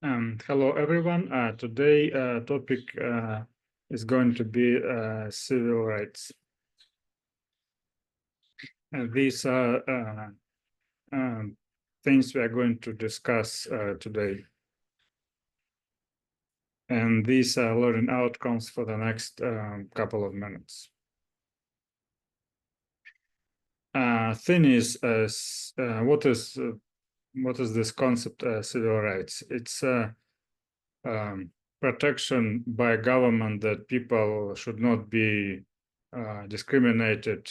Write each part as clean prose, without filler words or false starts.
Hello, everyone. Today topic is going to be civil rights. These are things we are going to discuss today. And these are learning outcomes for the next couple of minutes. Thing is, what is this concept civil rights? It's protection by government that people should not be discriminated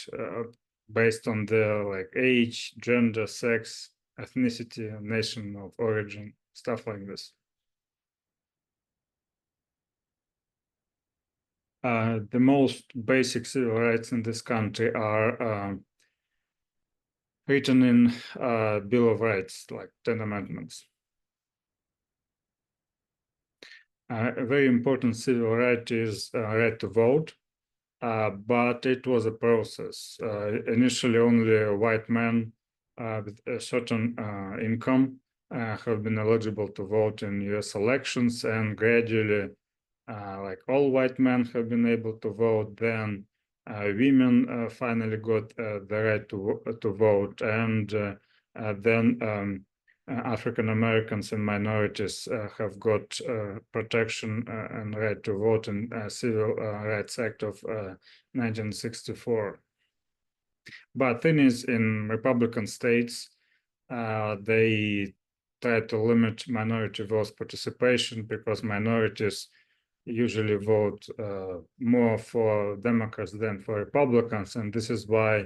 based on their like age, gender, sex, ethnicity, nation of origin, stuff like this. The most basic civil rights in this country are written in Bill of Rights, like 10 amendments. A very important civil right is right to vote, but it was a process. Initially, only white men with a certain income have been eligible to vote in US elections, and gradually, like all white men have been able to vote. Then women finally got the right to vote, and then African Americans and minorities have got protection and right to vote in Civil Rights Act of 1964. But thing is, in Republican states, they try to limit minority vote participation because minorities usually vote more for Democrats than for Republicans, and this is why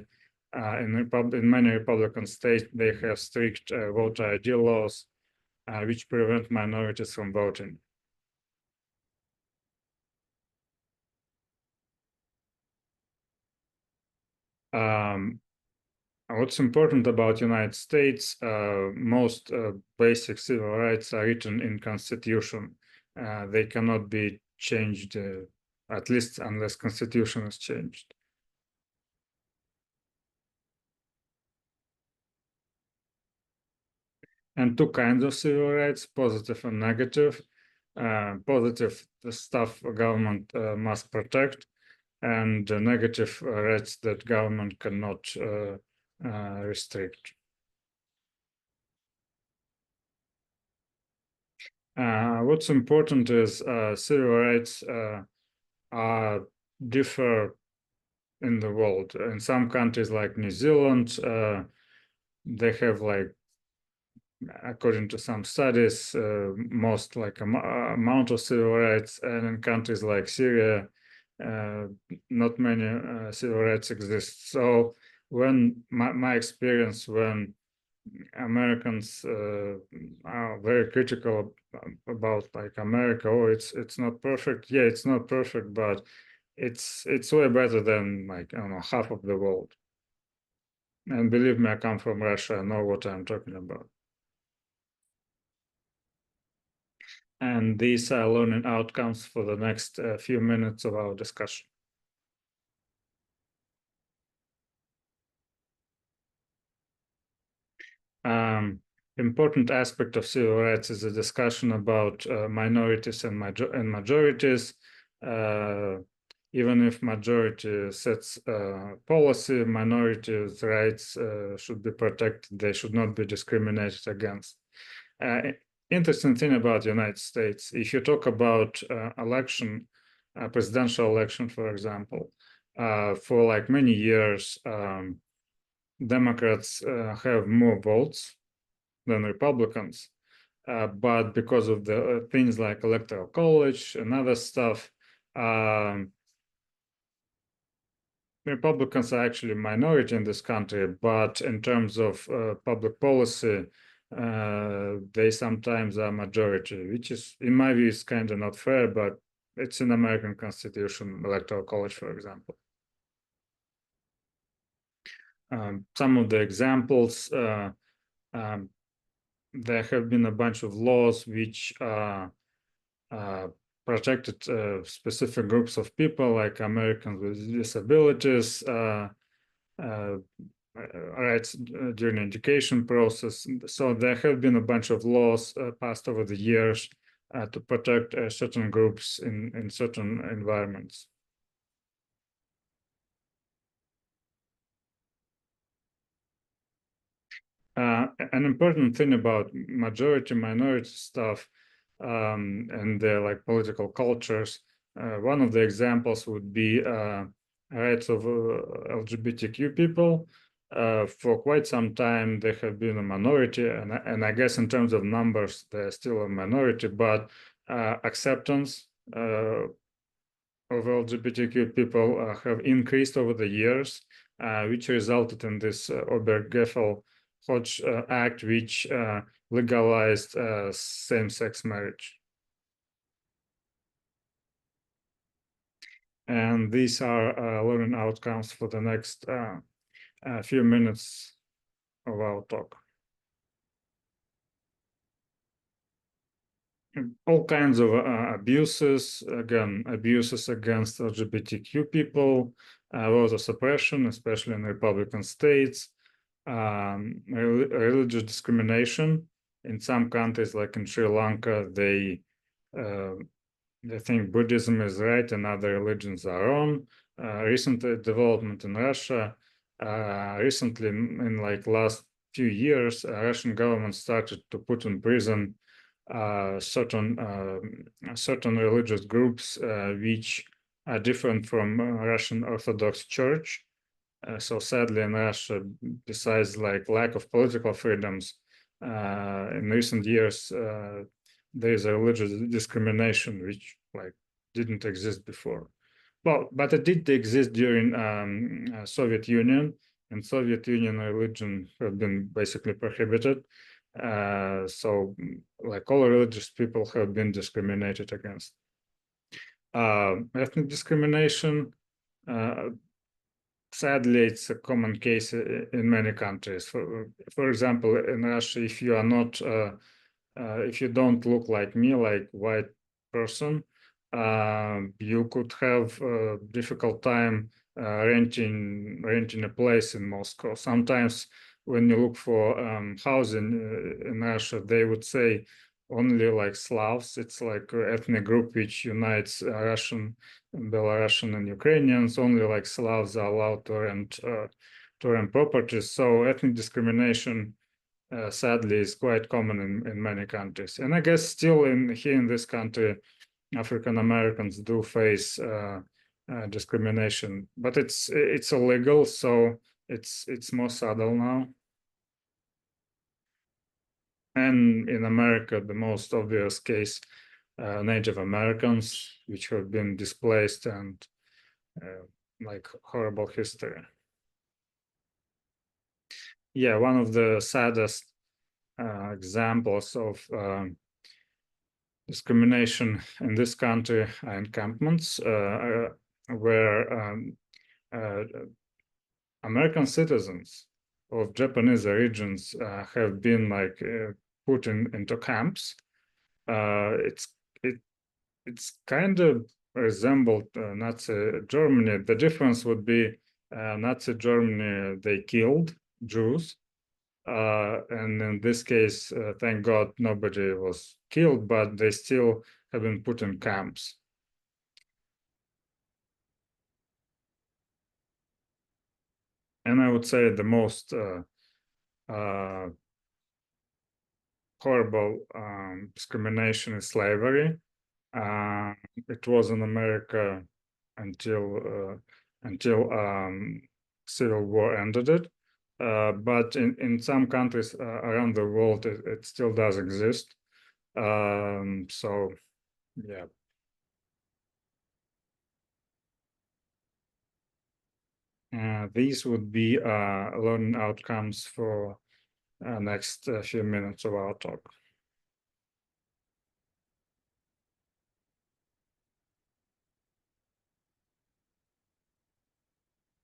in many Republican states they have strict voter ID laws which prevent minorities from voting. What's important about United States, most basic civil rights are written in Constitution. They cannot be changed, at least unless Constitution is changed. And two kinds of civil rights, positive and negative. Positive stuff government must protect, and negative rights that government cannot restrict. What's important is civil rights are differ in the world. In some countries like New Zealand, they have like, according to some studies, most like amount of civil rights, and in countries like Syria, not many civil rights exist. So when my experience when Americans are very critical about like America, oh, it's not perfect. Yeah, it's not perfect, but it's way better than like I don't know half of the world. And believe me, I come from Russia. I know what I'm talking about. And these are learning outcomes for the next few minutes of our discussion. Important aspect of civil rights is a discussion about minorities and majorities. Even if majority sets policy, minorities' rights should be protected. They should not be discriminated against. Interesting thing about the United States, if you talk about election, presidential election, for example, for like many years, Democrats have more votes than Republicans. But because of the things like electoral college and other stuff, Republicans are actually a minority in this country, but in terms of public policy, they sometimes are majority, which is, in my view, is kind of not fair, but it's in American Constitution, electoral college, for example. Some of the examples, there have been a bunch of laws which protected specific groups of people, like Americans with disabilities, rights during education process. So there have been a bunch of laws passed over the years to protect certain groups in certain environments. An important thing about majority minority stuff and their like political cultures, one of the examples would be rights of LGBTQ people. For quite some time, they have been a minority, and I guess in terms of numbers, they're still a minority, but acceptance of LGBTQ people have increased over the years, which resulted in this Obergefell-Hodge Act, which legalized same-sex marriage. And these are learning outcomes for the next few minutes of our talk. All kinds of abuses, again, abuses against LGBTQ people, voter suppression, especially in Republican states, religious discrimination. In some countries, like in Sri Lanka, they think Buddhism is right and other religions are wrong. Recent development in Russia, recently in like last few years, Russian government started to put in prison certain religious groups which are different from Russian Orthodox Church. So sadly, in Russia, besides like lack of political freedoms, in recent years there is a religious discrimination which like didn't exist before. Well, but it did exist during Soviet Union, and Soviet Union religion have been basically prohibited. So like all religious people have been discriminated against. Ethnic discrimination, sadly, it's a common case in many countries. For example, in Russia, if you are not, if you don't look like me, like white person, you could have a difficult time renting a place in Moscow. Sometimes when you look for housing in Russia, they would say only like Slavs. It's like an ethnic group which unites Russian, Belarusian, and Ukrainians. Only like Slavs are allowed to rent properties. So ethnic discrimination, sadly, is quite common in many countries. And I guess still here in this country, African Americans do face discrimination, but it's illegal, so it's more subtle now. And in America, the most obvious case, Native Americans, which have been displaced and like horrible history. Yeah, one of the saddest examples of discrimination in this country are encampments, where American citizens of Japanese origins have been like put into camps. It's kind of resembled Nazi Germany. The difference would be Nazi Germany, they killed Jews. And in this case, thank God, nobody was killed, but they still have been put in camps. And I would say the most horrible discrimination is slavery. It was in America until Civil War ended it. But in some countries around the world, it still does exist. So, yeah. These would be learning outcomes for next few minutes of our talk.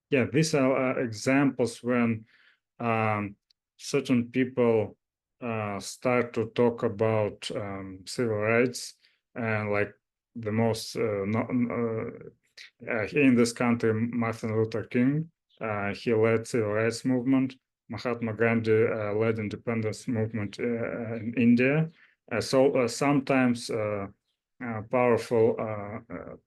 Yeah, these are examples when certain people start to talk about civil rights, and like the most here in this country, Martin Luther King he led civil rights movement. Mahatma Gandhi led independence movement in India. So sometimes a powerful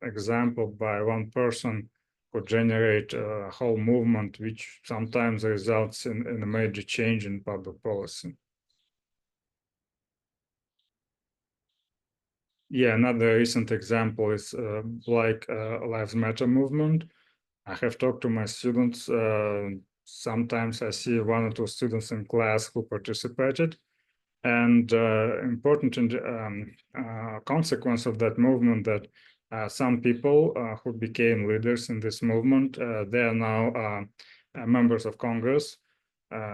example by one person could generate a whole movement, which sometimes results in a major change in public policy. Yeah, another recent example is Black Lives Matter movement. I have talked to my students. Sometimes I see one or two students in class who participated. And important consequence of that movement that some people who became leaders in this movement, they are now members of Congress,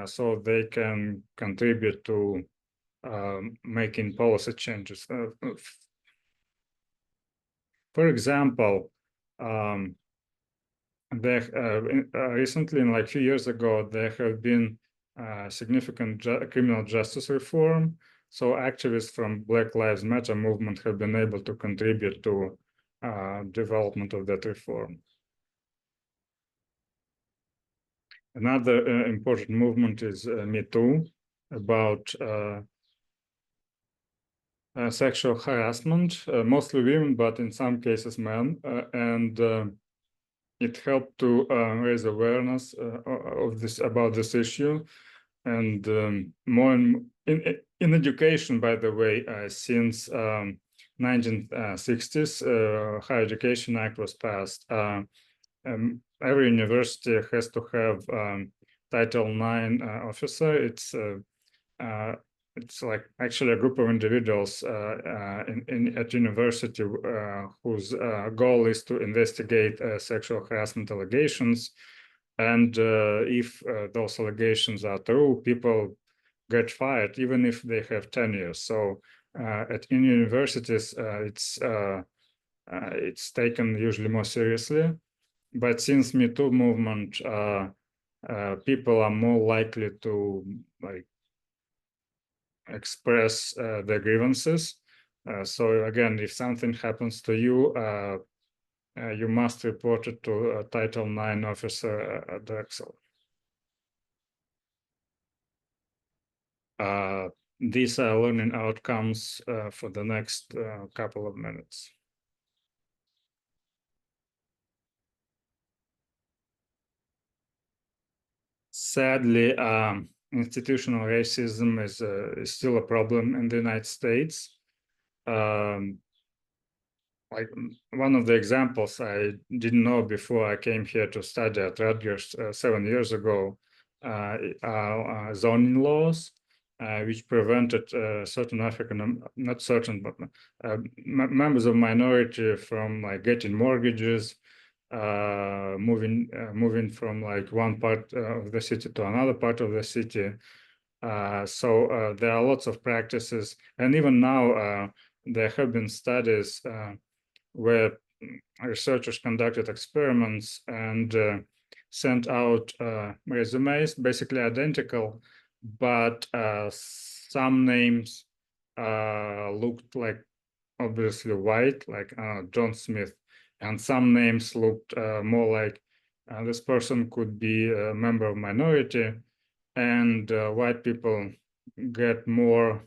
so they can contribute to making policy changes. For example, there recently, like a few years ago, there have been significant criminal justice reform. So activists from Black Lives Matter movement have been able to contribute to development of that reform. Another important movement is Me Too, about sexual harassment, mostly women, but in some cases men, and it helped to raise awareness of this about this issue, and more in education. By the way, since 1960s, Higher Education Act was passed. Every university has to have Title IX officer. It's like actually a group of individuals at university whose goal is to investigate sexual harassment allegations. And if those allegations are true, people get fired, even if they have tenure. So in universities, it's taken usually more seriously. But since Me Too movement, people are more likely to like express their grievances. So again, if something happens to you, you must report it to a Title IX officer at Drexel. These are learning outcomes for the next couple of minutes. Sadly, institutional racism is still a problem in the United States. Like one of the examples I didn't know before I came here to study at Rutgers 7 years ago are zoning laws, which prevented certain African, not certain, but members of minority from like getting mortgages, moving from like one part of the city to another part of the city. So there are lots of practices, and even now there have been studies where researchers conducted experiments and sent out resumes, basically identical, but some names looked like obviously white, like John Smith, and some names looked more like this person could be a member of minority, and white people get more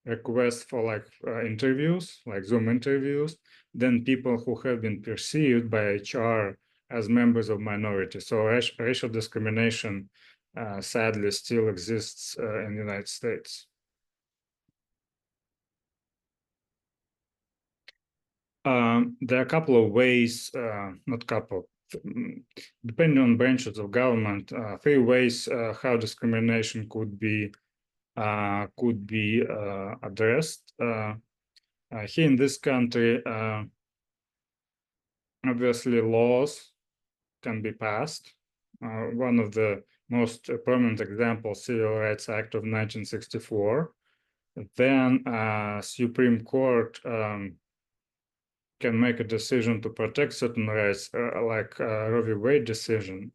requests for like interviews, like Zoom interviews, than people who have been perceived by HR as members of minority. So racial discrimination sadly still exists in the United States. There are a couple of ways, not couple, depending on branches of government, 3 ways how discrimination could be addressed. Here in this country, obviously laws can be passed. One of the most prominent examples, Civil Rights Act of 1964. Then Supreme Court can make a decision to protect certain rights, like Roe v. Wade decision.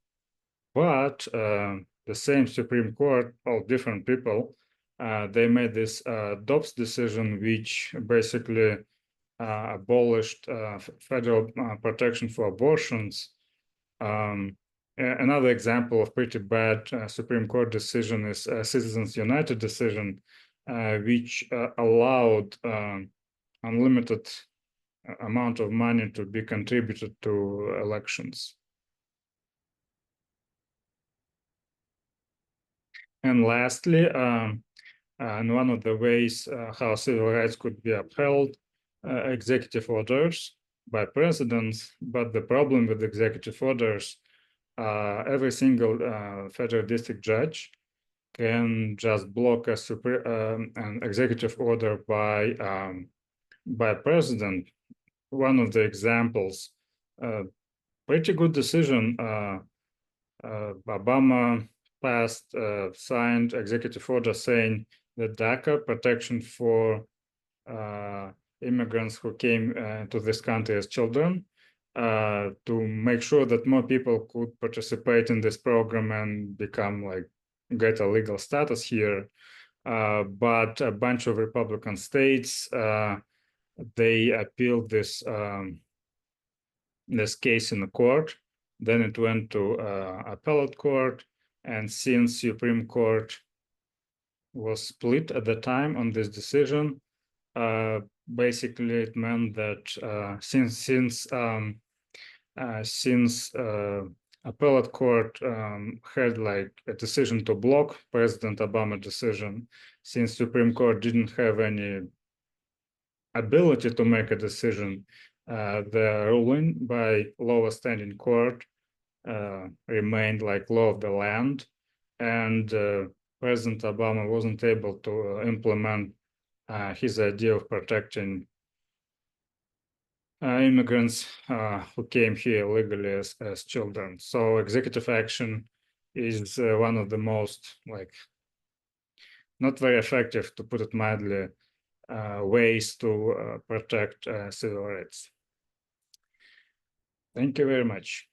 But the same Supreme Court, all different people, they made this Dobbs decision, which basically abolished federal protection for abortions. Another example of pretty bad Supreme Court decision is Citizens United decision, which allowed unlimited amount of money to be contributed to elections. And lastly, and one of the ways how civil rights could be upheld, executive orders by presidents. But the problem with executive orders, every single federal district judge can just block an executive order by president. One of the examples, pretty good decision. Obama passed, signed executive order saying that DACA, protection for immigrants who came to this country as children, to make sure that more people could participate in this program and become like get a legal status here. But a bunch of Republican states, they appealed this case in the court. Then it went to appellate court, and since Supreme Court was split at the time on this decision, basically it meant that since appellate court had like a decision to block President Obama decision, since Supreme Court didn't have any ability to make a decision, the ruling by lower standing court remained like law of the land, and President Obama wasn't able to implement his idea of protecting immigrants who came here illegally as children. So executive action is one of the most like not very effective, to put it mildly, ways to protect civil rights. Thank you very much.